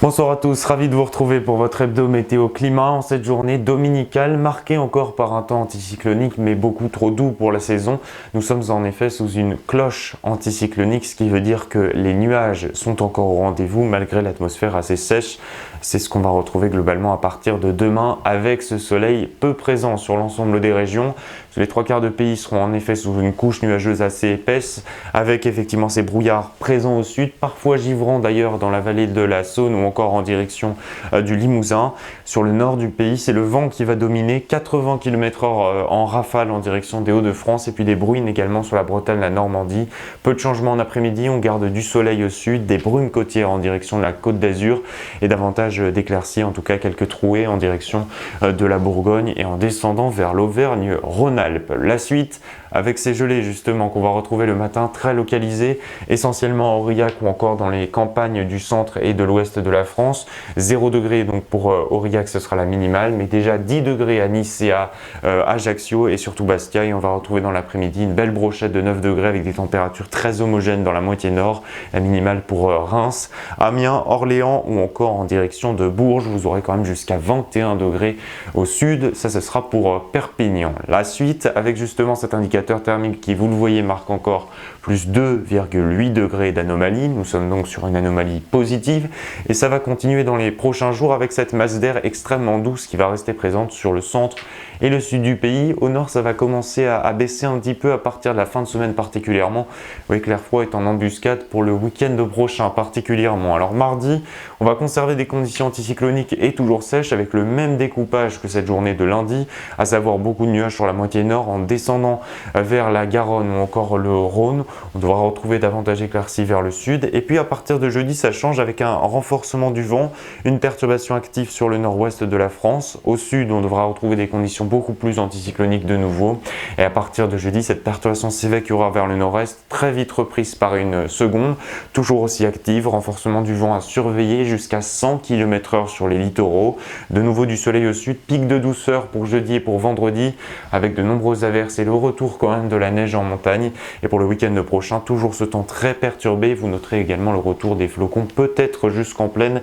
Bonsoir à tous, ravi de vous retrouver pour votre hebdo météo climat en cette journée dominicale marquée encore par un temps anticyclonique mais beaucoup trop doux pour la saison. Nous sommes en effet sous une cloche anticyclonique, ce qui veut dire que les nuages sont encore au rendez-vous malgré l'atmosphère assez sèche. C'est ce qu'on va retrouver globalement à partir de demain avec ce soleil peu présent sur l'ensemble des régions. Les trois quarts de pays seront en effet sous une couche nuageuse assez épaisse avec effectivement ces brouillards présents au sud, parfois givrants d'ailleurs dans la vallée de la Saône ou encore en direction du Limousin. Sur le nord du pays, c'est le vent qui va dominer, 80 km/h en rafale en direction des Hauts-de-France et puis des bruines également sur la Bretagne, la Normandie. Peu de changements en après-midi, on garde du soleil au sud, des brumes côtières en direction de la Côte d'Azur et davantage d'éclaircies, en tout cas quelques trouées en direction de la Bourgogne et en descendant vers l'Auvergne-Rhône-Alpes. La suite avec ces gelées justement qu'on va retrouver le matin très localisées, essentiellement à Aurillac ou encore dans les campagnes du centre et de l'ouest de la France. 0 degré donc pour Aurillac, ce sera la minimale, mais déjà 10 degrés à Nice et à Ajaccio et surtout Bastia. Et on va retrouver dans l'après-midi une belle brochette de 9 degrés avec des températures très homogènes dans la moitié nord, la minimale pour Reims, Amiens, Orléans ou encore en direction de Bourges. Vous aurez quand même jusqu'à 21 degrés au sud, ça ce sera pour Perpignan. La suite avec justement cet indicateur thermique qui, vous le voyez, marque encore plus 2,8 degrés d'anomalie. Nous sommes donc sur une anomalie positive et ça va continuer dans les prochains jours avec cette masse d'air extrêmement douce qui va rester présente sur le centre et le sud du pays. Au nord, ça va commencer à baisser un petit peu à partir de la fin de semaine particulièrement. Vous voyez que l'air froid est en embuscade pour le week-end prochain particulièrement. Alors mardi, on va conserver des conditions anticycloniques et toujours sèches avec le même découpage que cette journée de lundi, à savoir beaucoup de nuages sur la moitié nord en descendant vers la Garonne ou encore le Rhône. On devra retrouver davantage éclaircies vers le sud. Et puis à partir de jeudi, ça change avec un renforcement du vent, une perturbation active sur le nord-ouest de la France. Au sud, on devra retrouver des conditions beaucoup plus anticycloniques de nouveau. Et à partir de jeudi, cette perturbation s'évacuera vers le nord-est, très vite reprise par une seconde, toujours aussi active. Renforcement du vent à surveiller jusqu'à 100 km/h sur les littoraux. De nouveau du soleil au sud, pic de douceur pour jeudi et pour vendredi, avec de nombreuses averses et le retour quand même de la neige en montagne. Et pour le week-end prochain, toujours ce temps très perturbé. Vous noterez également le retour des flocons, peut-être jusqu'en plaine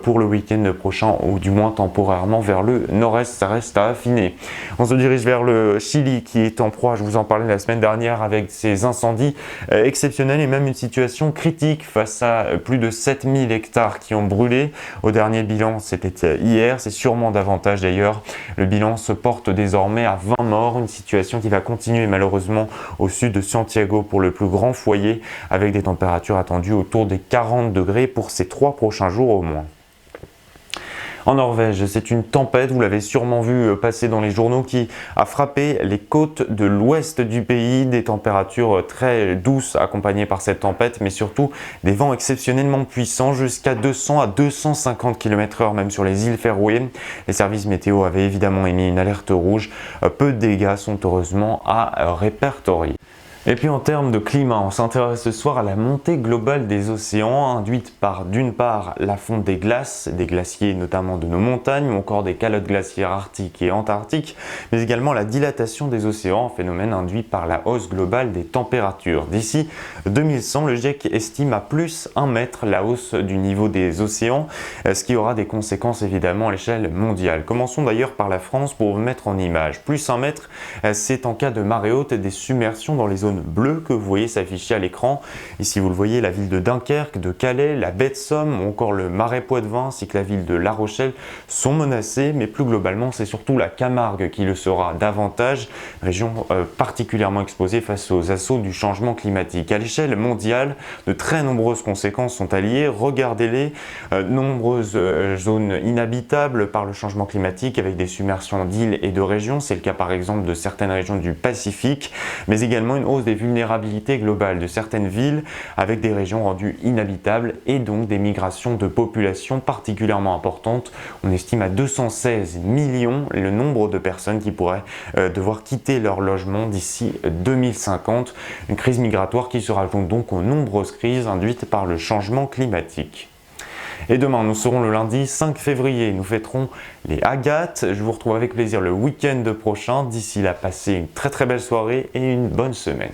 pour le week-end prochain, ou du moins temporairement vers le nord-est. Ça reste à affiner. On se dirige vers le Chili qui est en proie, je vous en parlais la semaine dernière, avec ces incendies exceptionnels et même une situation critique face à plus de 7000 hectares qui ont brûlé. Au dernier bilan, c'était hier, c'est sûrement davantage d'ailleurs. Le bilan se porte désormais à 20 morts, une situation qui va continuer malheureusement au sud de Santiago pour le plus grand foyer, avec des températures attendues autour des 40 degrés pour ces 3 prochains jours au moins. En Norvège, c'est une tempête, vous l'avez sûrement vu passer dans les journaux, qui a frappé les côtes de l'ouest du pays. Des températures très douces accompagnées par cette tempête, mais surtout des vents exceptionnellement puissants, jusqu'à 200 à 250 km/h même sur les îles Féroé. Les services météo avaient évidemment émis une alerte rouge. Peu de dégâts sont heureusement à répertorier. Et puis en termes de climat, on s'intéresse ce soir à la montée globale des océans, induite par d'une part la fonte des glaces, des glaciers notamment de nos montagnes ou encore des calottes glaciaires arctiques et antarctiques, mais également la dilatation des océans, phénomène induit par la hausse globale des températures. D'ici 2100, le GIEC estime à plus 1 mètre la hausse du niveau des océans, ce qui aura des conséquences évidemment à l'échelle mondiale. Commençons d'ailleurs par la France pour vous mettre en image. Plus 1 mètre, c'est en cas de marée haute et des submersions dans les zones bleu que vous voyez s'afficher à l'écran. Ici vous le voyez, la ville de Dunkerque, de Calais, la baie de Somme ou encore le Marais Poitevin ainsi que la ville de La Rochelle sont menacées, mais plus globalement c'est surtout la Camargue qui le sera davantage, région particulièrement exposée face aux assauts du changement climatique. À l'échelle mondiale, de très nombreuses conséquences sont à lier, regardez-les, nombreuses zones inhabitables par le changement climatique avec des submersions d'îles et de régions, c'est le cas par exemple de certaines régions du Pacifique, mais également une hausse des vulnérabilités globales de certaines villes avec des régions rendues inhabitables et donc des migrations de population particulièrement importantes. On estime à 216 millions le nombre de personnes qui pourraient devoir quitter leur logement d'ici 2050. Une crise migratoire qui se rajoute donc aux nombreuses crises induites par le changement climatique. Et demain, nous serons le lundi 5 février. Nous fêterons les Agates. Je vous retrouve avec plaisir le week-end prochain. D'ici là, passez une très belle soirée et une bonne semaine.